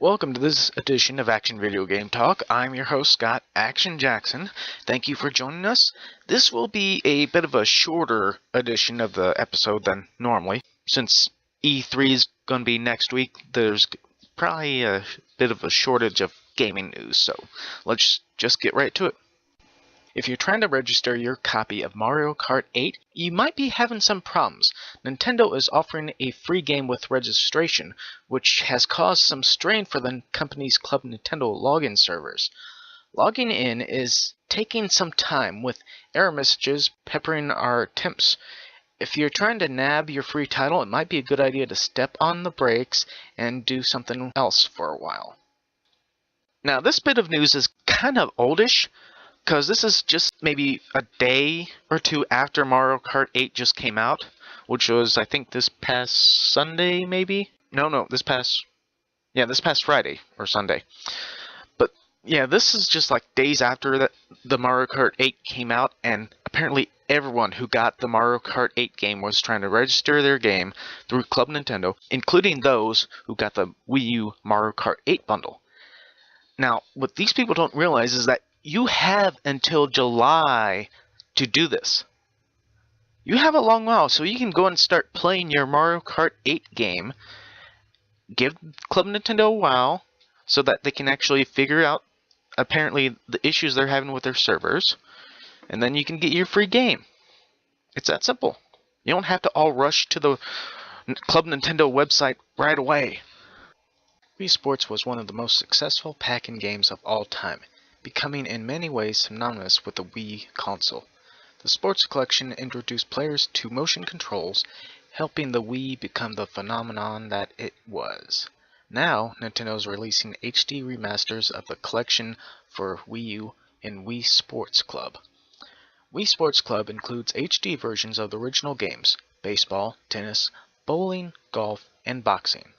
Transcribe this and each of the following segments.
Welcome to this edition of Action Video Game Talk. I'm your host, Scott Action Jackson. Thank you for joining us. This will be a bit of a shorter edition of the episode than normally. Since E3 is going to be next week, there's probably a bit of a shortage of gaming news, so let's just get right to it. If you're trying to register your copy of Mario Kart 8, you might be having some problems. Nintendo is offering a free game with registration, which has caused some strain for the company's Club Nintendo login servers. Logging in is taking some time, with error messages peppering our attempts. If you're trying to nab your free title, it might be a good idea to step on the brakes and do something else for a while. Now, this bit of news is kind of oldish, because this is just maybe a day or two after Mario Kart 8 just came out, which was, I think, this past Sunday, maybe? No, this past Friday or Sunday. But yeah, this is just like days after the Mario Kart 8 came out, and apparently everyone who got the Mario Kart 8 game was trying to register their game through Club Nintendo, including those who got the Wii U Mario Kart 8 bundle. Now, what these people don't realize is that you have until July to do this. You have a long while, so you can go and start playing your Mario Kart 8 game. Give Club Nintendo a while so that they can actually figure out, apparently, the issues they're having with their servers. And then you can get your free game. It's that simple. You don't have to all rush to the Club Nintendo website right away. Wii Sports was one of the most successful pack-in games of all time, becoming in many ways synonymous with the Wii console. The sports collection introduced players to motion controls, helping the Wii become the phenomenon that it was. Now, Nintendo is releasing HD remasters of the collection for Wii U in Wii Sports Club. Wii Sports Club includes HD versions of the original games: baseball, tennis, bowling, golf, and boxing.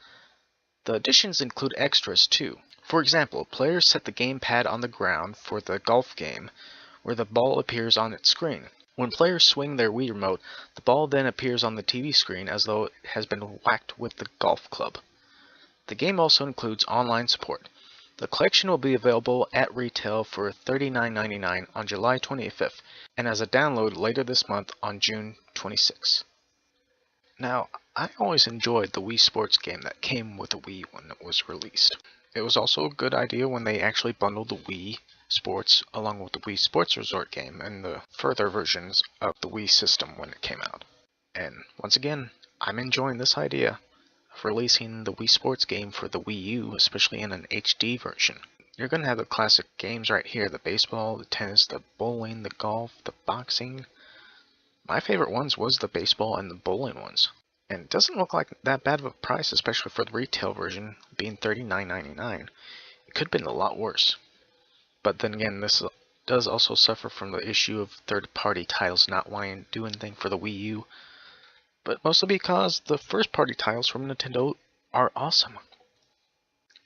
The additions include extras too. For example, players set the gamepad on the ground for the golf game, where the ball appears on its screen. When players swing their Wii remote, the ball then appears on the TV screen as though it has been whacked with the golf club. The game also includes online support. The collection will be available at retail for $39.99 on July 25th, and as a download later this month on June 26th. Now, I always enjoyed the Wii Sports game that came with the Wii when it was released. It was also a good idea when they actually bundled the Wii Sports along with the Wii Sports Resort game and the further versions of the Wii system when it came out. And once again, I'm enjoying this idea of releasing the Wii Sports game for the Wii U, especially in an HD version. You're going to have the classic games right here: the baseball, the tennis, the bowling, the golf, the boxing. My favorite ones was the baseball and the bowling ones. And it doesn't look like that bad of a price, especially for the retail version being $39.99. It could have been a lot worse. But then again, this does also suffer from the issue of third-party titles not wanting to do anything for the Wii U. But mostly because the first-party titles from Nintendo are awesome.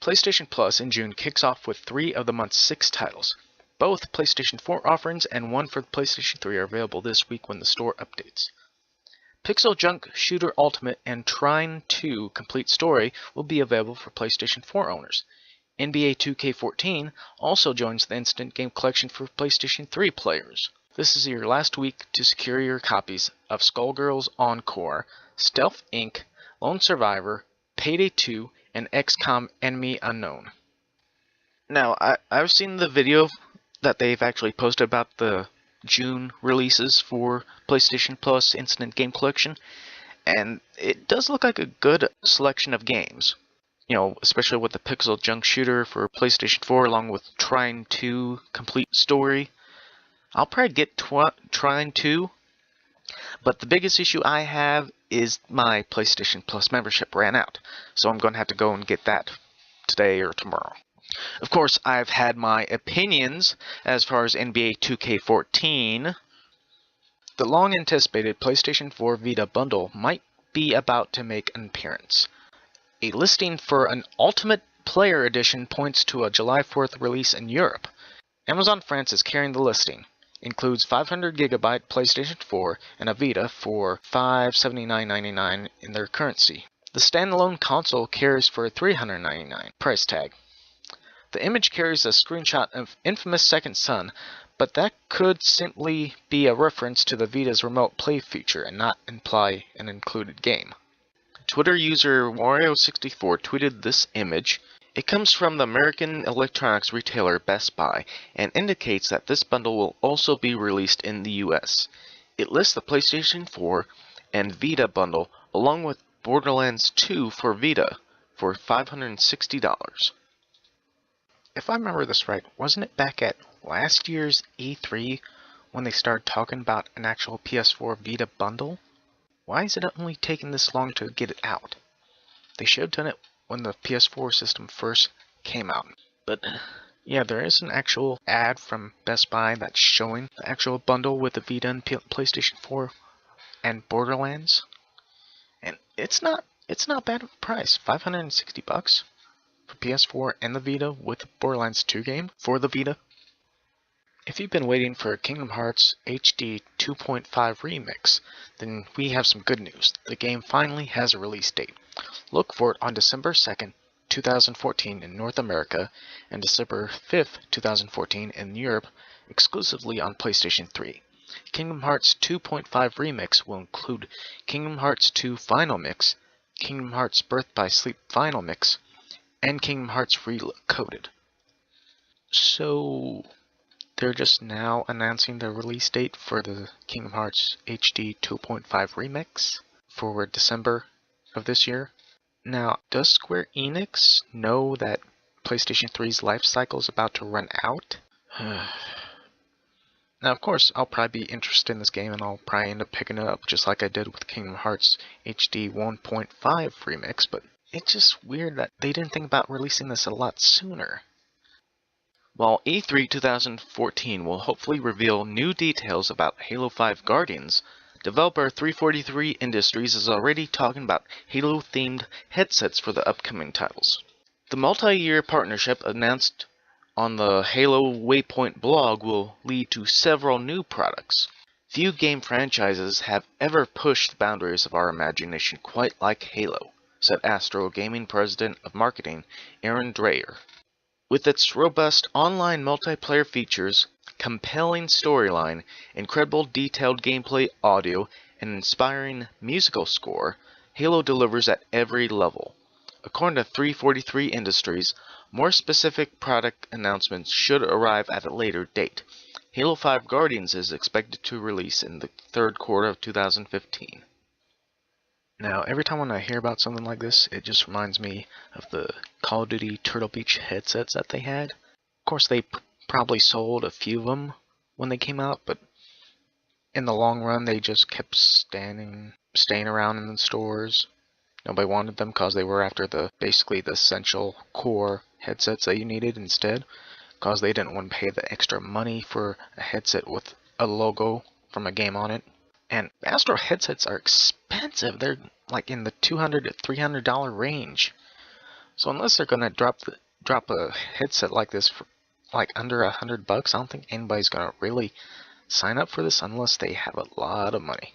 PlayStation Plus in June kicks off with 3 of the month's 6 titles. Both PlayStation 4 offerings and one for the PlayStation 3 are available this week when the store updates. Pixel Junk Shooter Ultimate and Trine 2 Complete Story will be available for PlayStation 4 owners. NBA 2K14 also joins the Instant Game Collection for PlayStation 3 players. This is your last week to secure your copies of Skullgirls Encore, Stealth Inc., Lone Survivor, Payday 2, and XCOM Enemy Unknown. Now, I've seen the video that they've actually posted about the June releases for PlayStation Plus Instant Game Collection, and it does look like a good selection of games. You know, especially with the Pixel Junk Shooter for PlayStation 4 along with Trine 2 Complete Story. I'll probably get Trine 2, but the biggest issue I have is my PlayStation Plus membership ran out, so I'm going to have to go and get that today or tomorrow. Of course, I've had my opinions as far as NBA 2K14. The long-anticipated PlayStation 4 Vita Bundle might be about to make an appearance. A listing for an Ultimate Player Edition points to a July 4th release in Europe. Amazon France is carrying the listing. Includes 500GB PlayStation 4 and a Vita for $579.99 in their currency. The standalone console carries for $399 price tag. The image carries a screenshot of Infamous Second Son, but that could simply be a reference to the Vita's remote play feature and not imply an included game. Twitter user Wario64 tweeted this image. It comes from the American electronics retailer Best Buy and indicates that this bundle will also be released in the US. It lists the PlayStation 4 and Vita bundle along with Borderlands 2 for Vita for $560. If I remember this right, wasn't it back at last year's E3 when they started talking about an actual PS4 Vita bundle? Why is it only taking this long to get it out? They should have done it when the PS4 system first came out. But yeah, there is an actual ad from Best Buy that's showing the actual bundle with the Vita and PlayStation 4 and Borderlands. And it's not bad of a price. $560 for PS4 and the Vita with the Borderlands 2 game for the Vita. If you've been waiting for Kingdom Hearts HD 2.5 Remix, then we have some good news. The game finally has a release date. Look for it on December 2nd, 2014 in North America, and December 5th, 2014 in Europe, exclusively on PlayStation 3. Kingdom Hearts 2.5 Remix will include Kingdom Hearts 2 Final Mix, Kingdom Hearts Birth by Sleep Final Mix, and Kingdom Hearts Recoded. So they're just now announcing the release date for the Kingdom Hearts HD 2.5 Remix for December of this year. Now, does Square Enix know that PlayStation 3's life cycle is about to run out? Now, of course, I'll probably be interested in this game and I'll probably end up picking it up just like I did with Kingdom Hearts HD 1.5 Remix, but it's just weird that they didn't think about releasing this a lot sooner. While E3 2014 will hopefully reveal new details about Halo 5 Guardians, developer 343 Industries is already talking about Halo-themed headsets for the upcoming titles. The multi-year partnership announced on the Halo Waypoint blog will lead to several new products. Few game franchises have ever pushed the boundaries of our imagination quite like Halo, said Astro Gaming President of Marketing Aaron Dreyer. With its robust online multiplayer features, compelling storyline, incredible detailed gameplay audio, and inspiring musical score, Halo delivers at every level. According to 343 Industries, more specific product announcements should arrive at a later date. Halo 5 Guardians is expected to release in the third quarter of 2015. Now, every time when I hear about something like this, it just reminds me of the Call of Duty Turtle Beach headsets that they had. Of course, they probably sold a few of them when they came out, but in the long run, they just kept staying around in the stores. Nobody wanted them because they were after basically the essential core headsets that you needed instead, because they didn't want to pay the extra money for a headset with a logo from a game on it. And Astro headsets are expensive. They're like in the $200 to $300 range. So unless they're gonna drop a headset like this for like under $100, I don't think anybody's gonna really sign up for this unless they have a lot of money.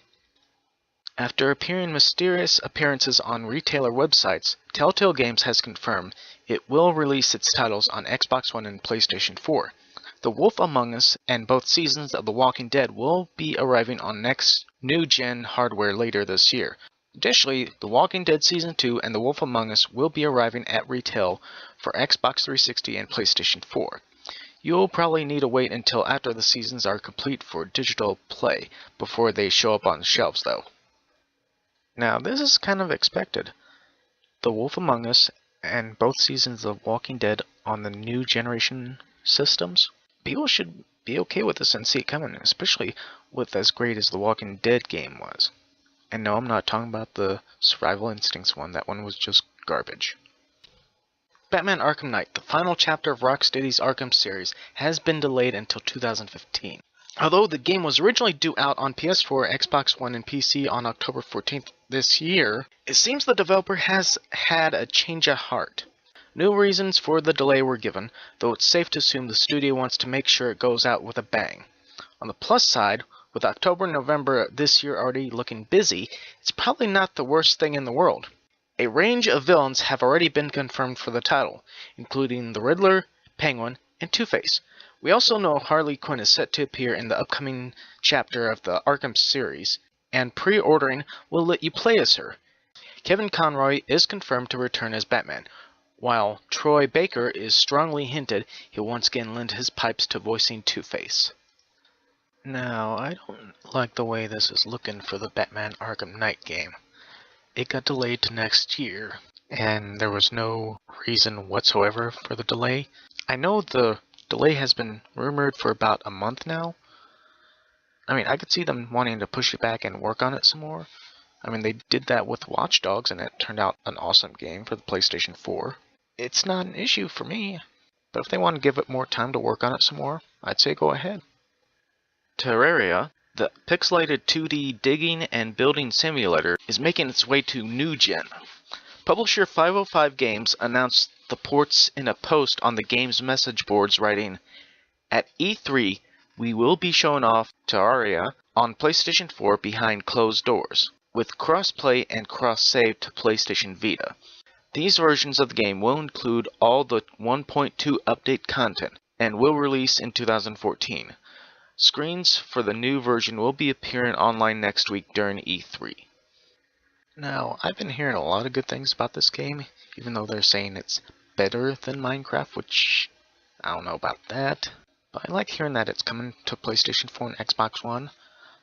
After appearing mysterious appearances on retailer websites, Telltale Games has confirmed it will release its titles on Xbox One and PlayStation 4. The Wolf Among Us and both seasons of The Walking Dead will be arriving on next new-gen hardware later this year. Additionally, The Walking Dead Season 2 and The Wolf Among Us will be arriving at retail for Xbox 360 and PlayStation 4. You'll probably need to wait until after the seasons are complete for digital play before they show up on the shelves, though. Now, this is kind of expected. The Wolf Among Us and both seasons of Walking Dead on the new generation systems, people should be okay with this and see it coming, especially with as great as the Walking Dead game was. And no, I'm not talking about the Survival Instincts one. That one was just garbage. Batman Arkham Knight, the final chapter of Rocksteady's Arkham series, has been delayed until 2015. Although the game was originally due out on PS4, Xbox One, and PC on October 14th this year, it seems the developer has had a change of heart. No reasons for the delay were given, though it's safe to assume the studio wants to make sure it goes out with a bang. On the plus side, with October and November this year already looking busy, it's probably not the worst thing in the world. A range of villains have already been confirmed for the title, including the Riddler, Penguin, and Two-Face. We also know Harley Quinn is set to appear in the upcoming chapter of the Arkham series, and pre-ordering will let you play as her. Kevin Conroy is confirmed to return as Batman, while Troy Baker is strongly hinted he'll once again lend his pipes to voicing Two-Face. Now, I don't like the way this is looking for the Batman Arkham Knight game. It got delayed to next year, and there was no reason whatsoever for the delay. I know the delay has been rumored for about a month now. I mean, I could see them wanting to push it back and work on it some more. I mean, they did that with Watch Dogs, and it turned out an awesome game for the PlayStation 4. It's not an issue for me, but if they want to give it more time to work on it some more, I'd say go ahead. Terraria, the pixelated 2D digging and building simulator, is making its way to new gen. Publisher 505 Games announced the ports in a post on the game's message boards, writing, "At E3, we will be showing off Terraria on PlayStation 4 behind closed doors, with cross-play and cross-save to PlayStation Vita. These versions of the game will include all the 1.2 update content, and will release in 2014. Screens for the new version will be appearing online next week during E3. Now, I've been hearing a lot of good things about this game, even though they're saying it's better than Minecraft, which I don't know about that. But I like hearing that it's coming to PlayStation 4 and Xbox One.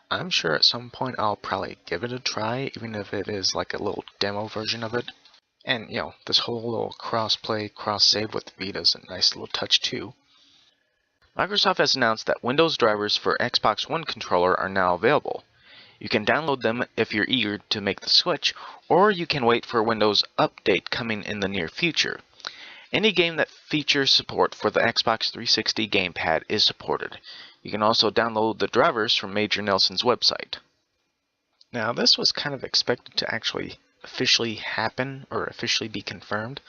I'm sure at some point I'll probably give it a try, even if it is like a little demo version of it. And, this whole little cross-play, cross-save with Vita is a nice little touch too. Microsoft has announced that Windows drivers for Xbox One controller are now available. You can download them if you're eager to make the switch, or you can wait for a Windows update coming in the near future. Any game that features support for the Xbox 360 gamepad is supported. You can also download the drivers from Major Nelson's website. Now, this was kind of expected to actually officially happen, or officially be confirmed.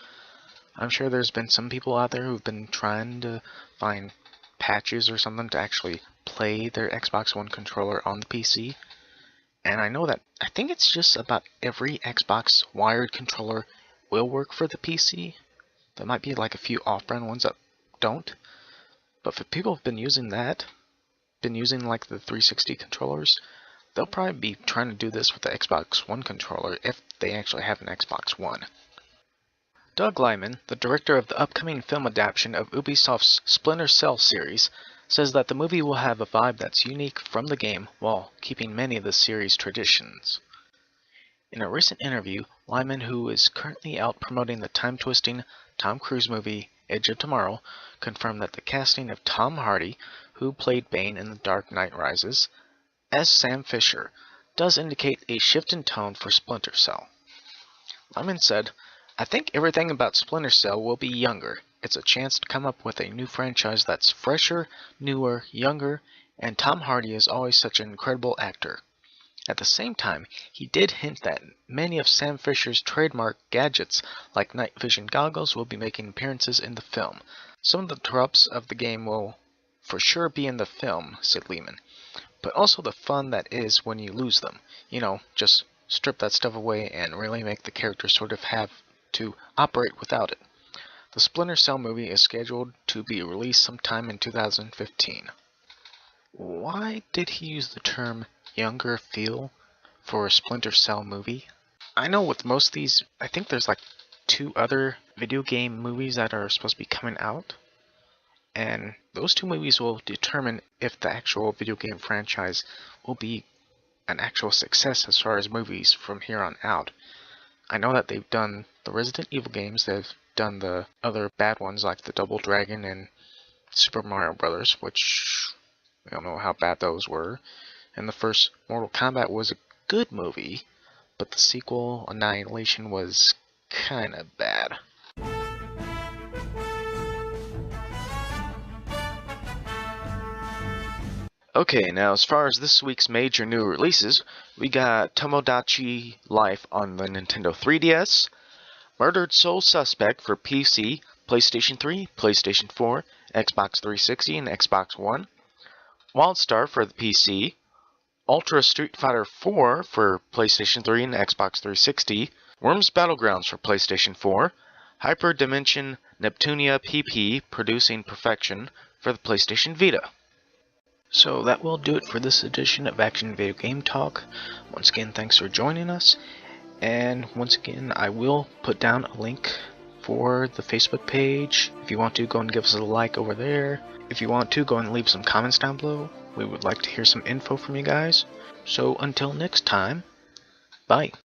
I'm sure there's been some people out there who've been trying to find patches or something to actually play their Xbox One controller on the PC. And I know that I think it's just about every Xbox wired controller will work for the PC. There might be like a few off-brand ones that don't. But for people who've been using like the 360 controllers, they'll probably be trying to do this with the Xbox One controller if they actually have an Xbox One. Doug Liman, the director of the upcoming film adaptation of Ubisoft's Splinter Cell series, says that the movie will have a vibe that's unique from the game while keeping many of the series' traditions. In a recent interview, Liman, who is currently out promoting the time-twisting Tom Cruise movie Edge of Tomorrow, confirmed that the casting of Tom Hardy, who played Bane in The Dark Knight Rises, as Sam Fisher, does indicate a shift in tone for Splinter Cell. Liman said, "I think everything about Splinter Cell will be younger. It's a chance to come up with a new franchise that's fresher, newer, younger, and Tom Hardy is always such an incredible actor." At the same time, he did hint that many of Sam Fisher's trademark gadgets, like night vision goggles, will be making appearances in the film. "Some of the tropes of the game will for sure be in the film," said Lehman, "but also the fun that is when you lose them. Just strip that stuff away and really make the characters sort of have to operate without it." The Splinter Cell movie is scheduled to be released sometime in 2015. Why did he use the term younger feel for a Splinter Cell movie? I know with most of these, I think there's like 2 other video game movies that are supposed to be coming out. And those 2 movies will determine if the actual video game franchise will be an actual success as far as movies from here on out. I know that they've done the Resident Evil games, they've done the other bad ones like the Double Dragon and Super Mario Brothers, which we don't know how bad those were. And the first Mortal Kombat was a good movie, but the sequel, Annihilation, was kinda bad. Okay, now as far as this week's major new releases, we got Tomodachi Life on the Nintendo 3DS, Murdered Soul Suspect for PC, PlayStation 3, PlayStation 4, Xbox 360, and Xbox One, WildStar for the PC, Ultra Street Fighter 4 for PlayStation 3 and Xbox 360, Worms Battlegrounds for PlayStation 4, Hyper Dimension Neptunia PP Producing Perfection for the PlayStation Vita. So that will do it for this edition of Action Video Game Talk. Once again, thanks for joining us. And once again, I will put down a link for the Facebook page. If you want to, go and give us a like over there. If you want to, go and leave some comments down below. We would like to hear some info from you guys. So until next time, bye.